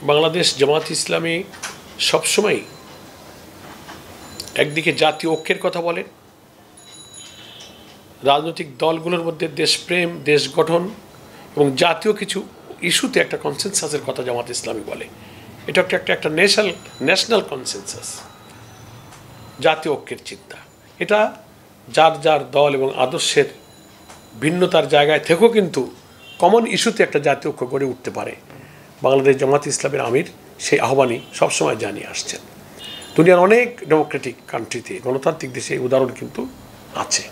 বাংলাদেশ জামাত ইসলামী সবসময় একদিকে জাতীয় ঐক্যের কথা বলে, রাজনৈতিক দলগুলোর মধ্যে দেশপ্রেম, দেশ গঠন এবং জাতীয় কিছু ইস্যুতে একটা কনসেনসাসের কথা জামাত ইসলামী বলে। এটা একটা ন্যাশনাল কনসেনসাস, জাতীয় ঐক্যের চিন্তা। এটা যার যার দল এবং আদর্শের ভিন্নতার জায়গায় থেকেও কিন্তু কমন ইস্যুতে একটা জাতীয় ঐক্য গড়ে উঠতে পারে। বাংলাদেশ জামাত ইসলামের আমির সেই আহ্বানই সবসময় জানিয়ে আসছেন। দুনিয়ার অনেক ডেমোক্রেটিক কান্ট্রিতে, গণতান্ত্রিক দেশে এই উদাহরণ কিন্তু আছে।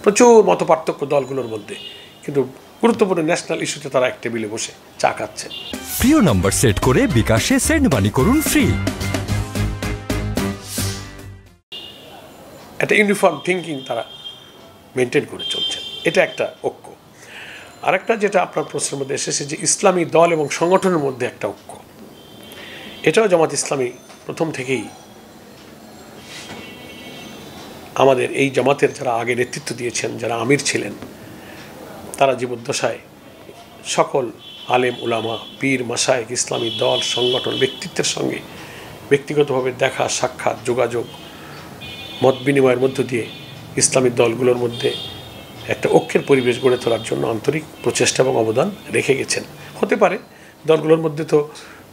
প্রচুর মতপার্থক্য দলগুলোর মধ্যে, কিন্তু গুরুত্বপূর্ণ ন্যাশনাল ইস্যুতে তারা এক টেবিলে বসে চা খাচ্ছে। প্রিয় নাম্বার সেট করে বিকাশে সেন্ড মানি করুন ফ্রি। একটা ইউনিফর্ম থিঙ্কিং তারা মেনটেন করে চলছেন, এটা একটা ঐক্য। আরেকটা যেটা আপনার প্রশ্নের মধ্যে এসেছে যে ইসলামী দল এবং সংগঠনের মধ্যে একটা ঐক্য, এটাও জামাত ইসলামী প্রথম থেকেই আমাদের এই জামাতের যারা আগে নেতৃত্ব দিয়েছেন, যারা আমির ছিলেন, তারা জীবদ্দশায় সকল আলেম উলামা, পীর মাশায়েখ, ইসলামী দল সংগঠন ব্যক্তিত্বের সঙ্গে ব্যক্তিগতভাবে দেখা সাক্ষাৎ যোগাযোগ মত বিনিময়ের মধ্য দিয়ে ইসলামী দলগুলোর মধ্যে একটা ঐক্যের পরিবেশ গড়ে তোলার জন্য আন্তরিক প্রচেষ্টা এবং অবদান রেখে গেছেন। হতে পারে দলগুলোর মধ্যে তো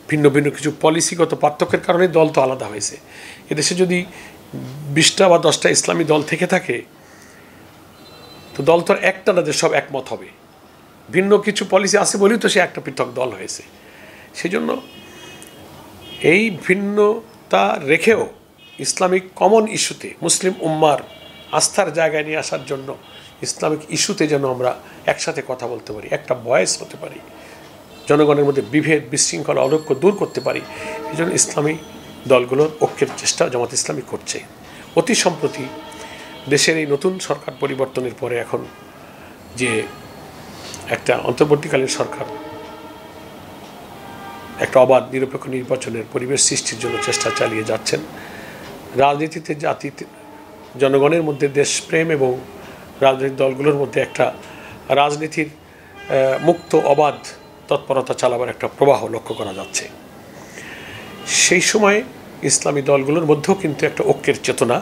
ভিন্ন ভিন্ন কিছু পলিসিগত পার্থক্যের কারণে দল তো আলাদা হয়েছে। এদেশে যদি 20টা বা 10টা ইসলামী দল থেকে থাকে, তো দল তো একটা না যে সব একমত হবে। ভিন্ন কিছু পলিসি আছে বলেই তো সে একটা পৃথক দল হয়েছে। সেই জন্য এই ভিন্নতা রেখেও ইসলামিক কমন ইস্যুতে মুসলিম উম্মার আস্থার জায়গায় নিয়ে আসার জন্য ইসলামিক ইস্যুতে যেন আমরা একসাথে কথা বলতে পারি, একটা ভয়েস হতে পারি, জনগণের মধ্যে বিভেদ বিশৃঙ্খলা অনৈক্য দূর করতে পারি। এই জন্য ইসলামী দলগুলোর ঐক্যের চেষ্টা জামাত ইসলামী করছে। অতি সম্প্রতি দেশের এই নতুন সরকার পরিবর্তনের পরে এখন যে একটা অন্তর্বর্তীকালীন সরকার একটা অবাধ নিরপেক্ষ নির্বাচনের পরিবেশ সৃষ্টির জন্য চেষ্টা চালিয়ে যাচ্ছেন। রাজনীতিতে জাতিতে জনগণের মধ্যে দেশপ্রেম এবং রাজনৈতিক দলগুলোর মধ্যে একটা রাজনীতির মুক্ত অবাধ তৎপরতা চালাবার একটা প্রবাহ লক্ষ্য করা যাচ্ছে। সেই সময় ইসলামী দলগুলোর মধ্যেও কিন্তু একটা ঐক্যের চেতনা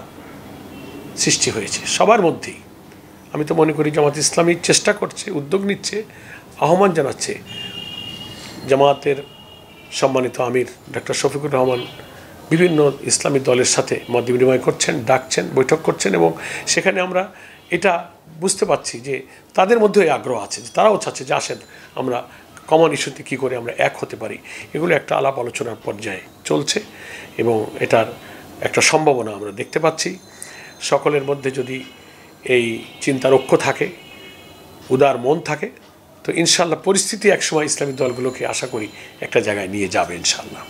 সৃষ্টি হয়েছে সবার মধ্যেই। আমি তো মনে করি জামাত ইসলামী চেষ্টা করছে, উদ্যোগ নিচ্ছে, আহ্বান জানাচ্ছে। জামাতের সম্মানিত আমির ডক্টর শফিকুর রহমান বিভিন্ন ইসলামী দলের সাথে মত বিনিময় করছেন, ডাকছেন, বৈঠক করছেন, এবং সেখানে আমরা এটা বুঝতে পারছি যে তাদের মধ্যেও আগ্রহ আছে, যে তারাও চাচ্ছে যে আসেন আমরা কমন ইস্যুতে কী করে আমরা এক হতে পারি। এগুলো একটা আলাপ আলোচনার পর্যায়ে চলছে এবং এটার একটা সম্ভাবনা আমরা দেখতে পাচ্ছি। সকলের মধ্যে যদি এই চিন্তার ঐক্য থাকে, উদার মন থাকে, তো ইনশাআল্লাহ পরিস্থিতি একসময় ইসলামী দলগুলোকে আশা করি একটা জায়গায় নিয়ে যাবে ইনশাআল্লাহ।